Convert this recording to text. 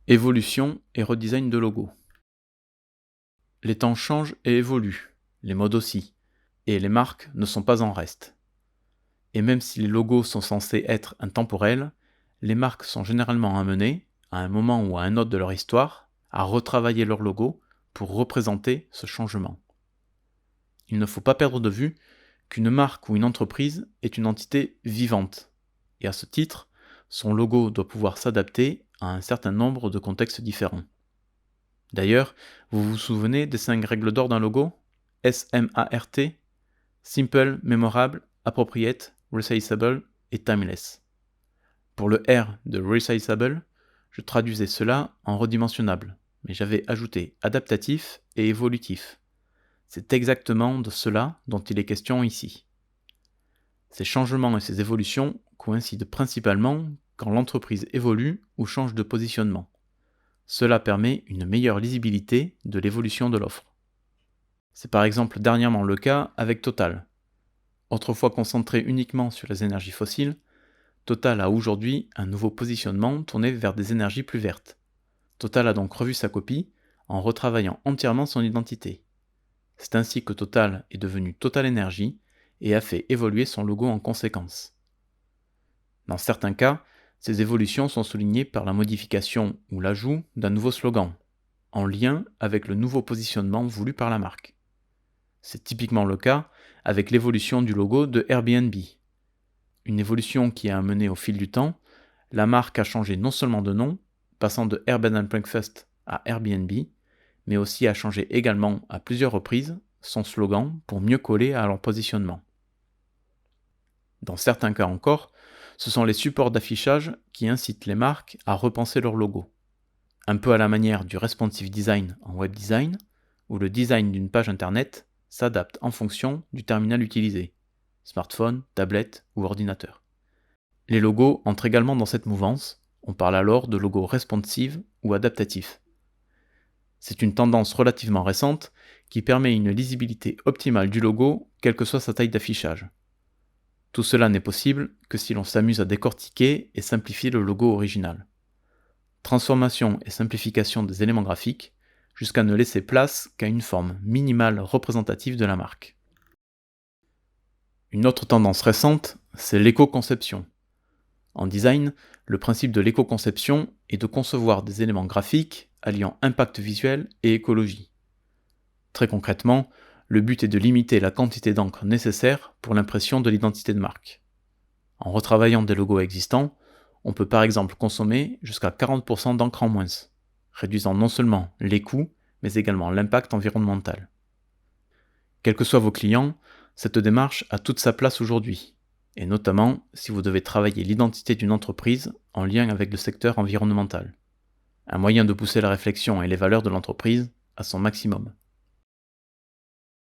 Évolution et redesign de logo. Les temps changent et évoluent, les modes aussi, et les marques ne sont pas en reste. Et même si les logos sont censés être intemporels, les marques sont généralement amenées, à un moment ou à un autre de leur histoire, à retravailler leur logo pour représenter ce changement. Il ne faut pas perdre de vue qu'une marque ou une entreprise est une entité vivante, et à ce titre, son logo doit pouvoir s'adapter à un certain nombre de contextes différents. D'ailleurs, vous vous souvenez des 5 règles d'or d'un logo ? SMART, Simple, Memorable, Appropriate, Resizable et Timeless. Pour le R de Resizable, je traduisais cela en redimensionnable, mais j'avais ajouté adaptatif et évolutif. C'est exactement de cela dont il est question ici. Ces changements et ces évolutions coïncident principalement quand l'entreprise évolue ou change de positionnement. Cela permet une meilleure lisibilité de l'évolution de l'offre. C'est par exemple dernièrement le cas avec Total. Autrefois concentré uniquement sur les énergies fossiles, Total a aujourd'hui un nouveau positionnement tourné vers des énergies plus vertes. Total a donc revu sa copie en retravaillant entièrement son identité. C'est ainsi que Total est devenu Total Energy et a fait évoluer son logo en conséquence. Dans certains cas, ces évolutions sont soulignées par la modification ou l'ajout d'un nouveau slogan, en lien avec le nouveau positionnement voulu par la marque. C'est typiquement le cas avec l'évolution du logo de Airbnb. Une évolution qui a amené au fil du temps, la marque a changé non seulement de nom, passant de Air Bed & Breakfast à Airbnb, mais aussi a changé également à plusieurs reprises son slogan pour mieux coller à leur positionnement. Dans certains cas encore, ce sont les supports d'affichage qui incitent les marques à repenser leur logo. Un peu à la manière du responsive design en web design, où le design d'une page internet s'adapte en fonction du terminal utilisé, smartphone, tablette ou ordinateur. Les logos entrent également dans cette mouvance, on parle alors de logos responsive ou adaptatifs. C'est une tendance relativement récente qui permet une lisibilité optimale du logo, quelle que soit sa taille d'affichage. Tout cela n'est possible que si l'on s'amuse à décortiquer et simplifier le logo original. Transformation et simplification des éléments graphiques, jusqu'à ne laisser place qu'à une forme minimale représentative de la marque. Une autre tendance récente, c'est l'éco-conception. En design, le principe de l'éco-conception est de concevoir des éléments graphiques alliant impact visuel et écologie. Très concrètement, le but est de limiter la quantité d'encre nécessaire pour l'impression de l'identité de marque. En retravaillant des logos existants, on peut par exemple consommer jusqu'à 40% d'encre en moins, réduisant non seulement les coûts, mais également l'impact environnemental. Quels que soient vos clients, cette démarche a toute sa place aujourd'hui, et notamment si vous devez travailler l'identité d'une entreprise en lien avec le secteur environnemental. Un moyen de pousser la réflexion et les valeurs de l'entreprise à son maximum.